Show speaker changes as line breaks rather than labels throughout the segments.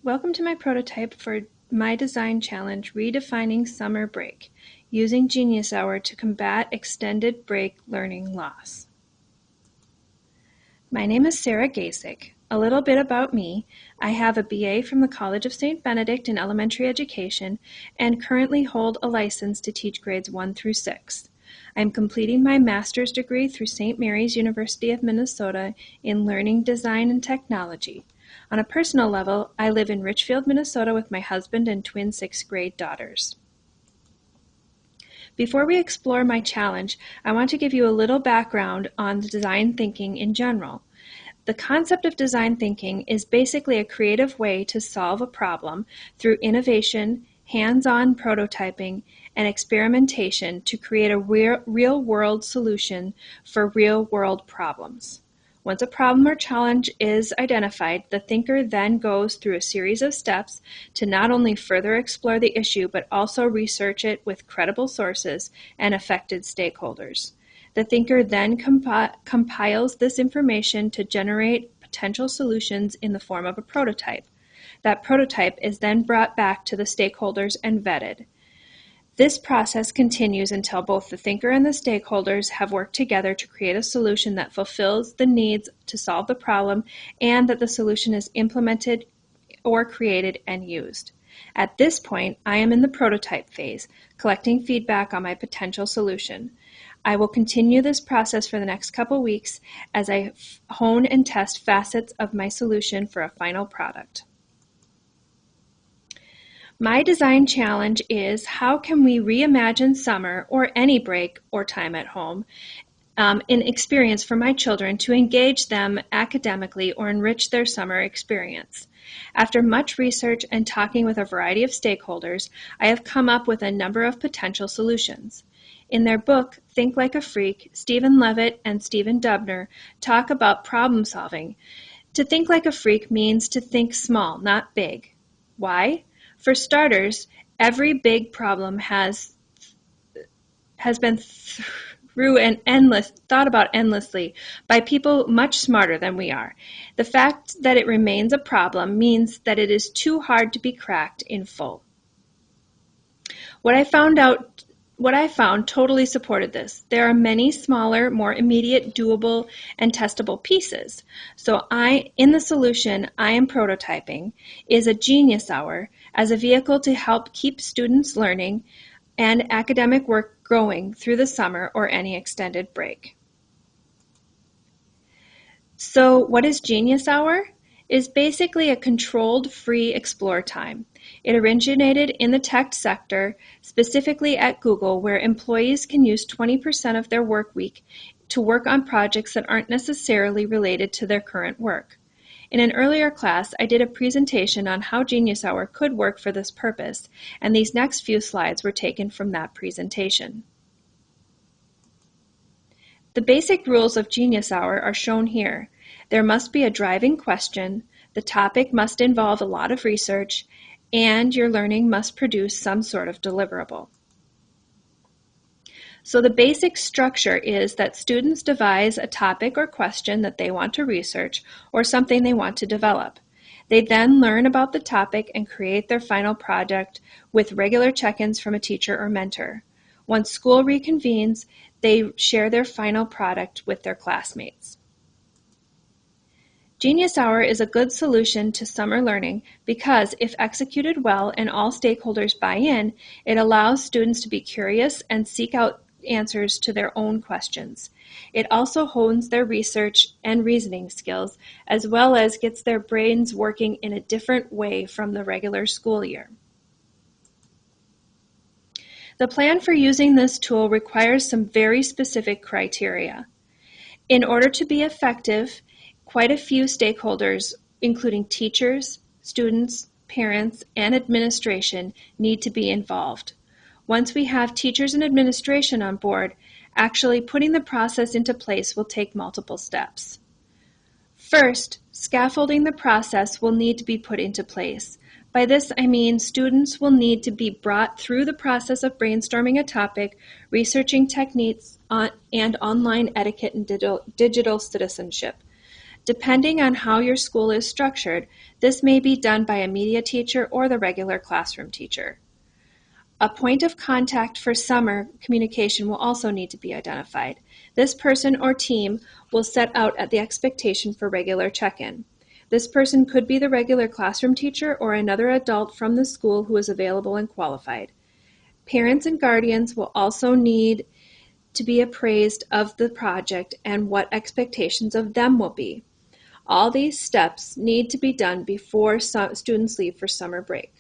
Welcome to my prototype for my design challenge, Redefining Summer Break, using Genius Hour to combat extended break learning loss. My name is Sarah Gasik. A little bit about me. I have a BA from the College of St. Benedict in elementary education and currently hold a license to teach grades 1 through 6. I'm completing my master's degree through St. Mary's University of Minnesota in learning design and technology. On a personal level, I live in Richfield, Minnesota with my husband and twin 6th grade daughters. Before we explore my challenge, I want to give you a little background on design thinking in general. The concept of design thinking is basically a creative way to solve a problem through innovation, hands-on prototyping, and experimentation to create a real-world solution for real-world problems. Once a problem or challenge is identified, the thinker then goes through a series of steps to not only further explore the issue, but also research it with credible sources and affected stakeholders. The thinker then compiles this information to generate potential solutions in the form of a prototype. That prototype is then brought back to the stakeholders and vetted. This process continues until both the thinker and the stakeholders have worked together to create a solution that fulfills the needs to solve the problem and that the solution is implemented or created and used. At this point, I am in the prototype phase, collecting feedback on my potential solution. I will continue this process for the next couple weeks as I hone and test facets of my solution for a final product. My design challenge is how can we reimagine summer or any break or time at home in experience for my children to engage them academically or enrich their summer experience. After much research and talking with a variety of stakeholders, I have come up with a number of potential solutions. In their book, Think Like a Freak, Stephen Levitt and Stephen Dubner talk about problem solving. To think like a freak means to think small, not big. Why? For starters, every big problem has been thought about endlessly by people much smarter than we are. The fact that it remains a problem means that it is too hard to be cracked in full. What I found totally supported this. There are many smaller, more immediate, doable, and testable pieces. So in the solution I am prototyping is a Genius Hour as a vehicle to help keep students learning and academic work going through the summer or any extended break. So what is Genius Hour? Is basically a controlled free explore time. It originated in the tech sector, specifically at Google, where employees can use 20% of their work week to work on projects that aren't necessarily related to their current work. In an earlier class, I did a presentation on how Genius Hour could work for this purpose, and these next few slides were taken from that presentation. The basic rules of Genius Hour are shown here. There must be a driving question, the topic must involve a lot of research, and your learning must produce some sort of deliverable. So the basic structure is that students devise a topic or question that they want to research or something they want to develop. They then learn about the topic and create their final project with regular check-ins from a teacher or mentor. Once school reconvenes, they share their final product with their classmates. Genius Hour is a good solution to summer learning because if executed well and all stakeholders buy in, it allows students to be curious and seek out answers to their own questions. It also hones their research and reasoning skills, as well as gets their brains working in a different way from the regular school year. The plan for using this tool requires some very specific criteria. In order to be effective, quite a few stakeholders, including teachers, students, parents, and administration, need to be involved. Once we have teachers and administration on board, actually putting the process into place will take multiple steps. First, scaffolding the process will need to be put into place. By this, I mean students will need to be brought through the process of brainstorming a topic, researching techniques, and online etiquette and digital citizenship. Depending on how your school is structured, this may be done by a media teacher or the regular classroom teacher. A point of contact for summer communication will also need to be identified. This person or team will set out the expectation for regular check-in. This person could be the regular classroom teacher or another adult from the school who is available and qualified. Parents and guardians will also need to be appraised of the project and what expectations of them will be. All these steps need to be done before students leave for summer break.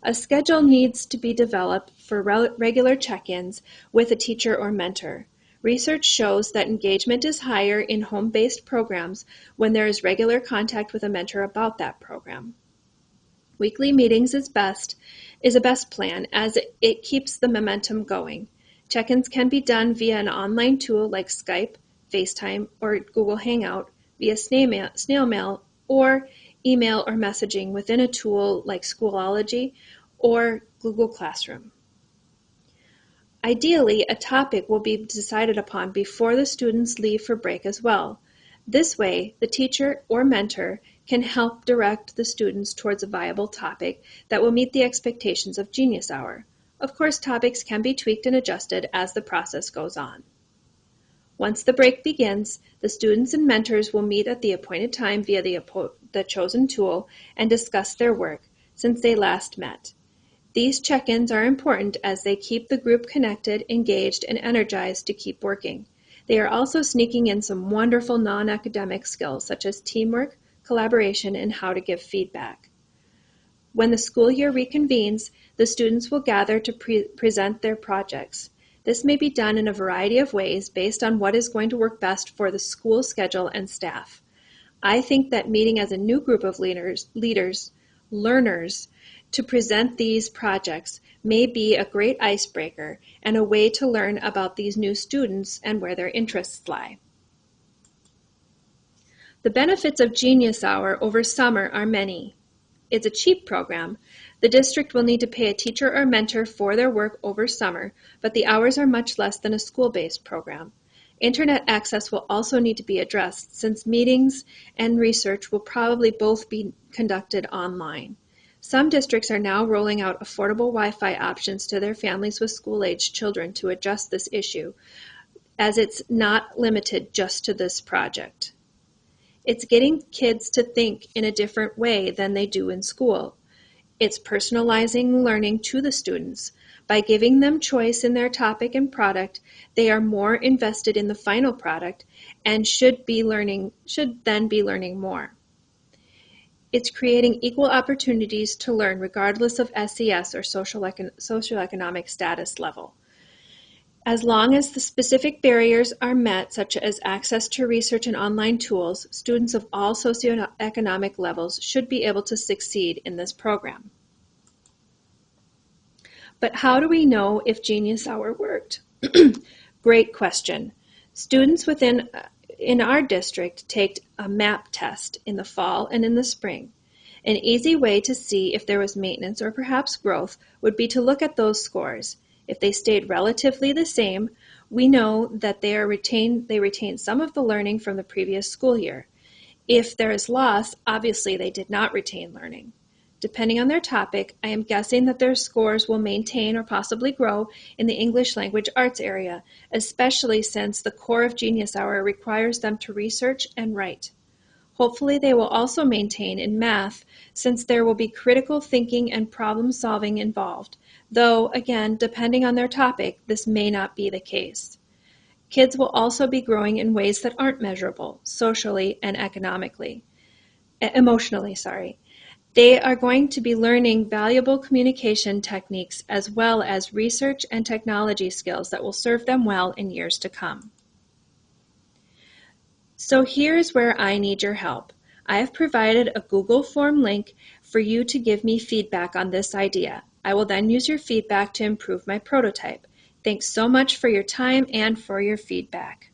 A schedule needs to be developed for regular check-ins with a teacher or mentor. Research shows that engagement is higher in home-based programs when there is regular contact with a mentor about that program. Weekly meetings is a best plan as it keeps the momentum going. Check-ins can be done via an online tool like Skype, FaceTime, or Google Hangout, via snail mail, or email or messaging within a tool like Schoology or Google Classroom. Ideally, a topic will be decided upon before the students leave for break as well. This way, the teacher or mentor can help direct the students towards a viable topic that will meet the expectations of Genius Hour. Of course, topics can be tweaked and adjusted as the process goes on. Once the break begins, the students and mentors will meet at the appointed time via the chosen tool and discuss their work since they last met. These check-ins are important as they keep the group connected, engaged, and energized to keep working. They are also sneaking in some wonderful non-academic skills such as teamwork, collaboration, and how to give feedback. When the school year reconvenes, the students will gather to present their projects. This may be done in a variety of ways based on what is going to work best for the school schedule and staff. I think that meeting as a new group of learners, to present these projects may be a great icebreaker and a way to learn about these new students and where their interests lie. The benefits of Genius Hour over summer are many. It's a cheap program. The district will need to pay a teacher or mentor for their work over summer, but the hours are much less than a school-based program. Internet access will also need to be addressed since meetings and research will probably both be conducted online. Some districts are now rolling out affordable Wi-Fi options to their families with school-aged children to address this issue, as it's not limited just to this project. It's getting kids to think in a different way than they do in school. It's personalizing learning to the students. By giving them choice in their topic and product, they are more invested in the final product and should then be learning more. It's creating equal opportunities to learn regardless of SES or socioeconomic status level. As long as the specific barriers are met, such as access to research and online tools, students of all socioeconomic levels should be able to succeed in this program. But how do we know if Genius Hour worked? Great question. Students in our district take a MAP test in the fall and in the spring. An easy way to see if there was maintenance or perhaps growth would be to look at those scores. If they stayed relatively the same, we know that they retained some of the learning from the previous school year. If there is loss, obviously they did not retain learning. Depending on their topic, I am guessing that their scores will maintain or possibly grow in the English language arts area, especially since the core of Genius Hour requires them to research and write. Hopefully they will also maintain in math since there will be critical thinking and problem solving involved, though, again, depending on their topic, this may not be the case. Kids will also be growing in ways that aren't measurable, socially and emotionally. They are going to be learning valuable communication techniques as well as research and technology skills that will serve them well in years to come. So here's where I need your help. I have provided a Google form link for you to give me feedback on this idea. I will then use your feedback to improve my prototype. Thanks so much for your time and for your feedback.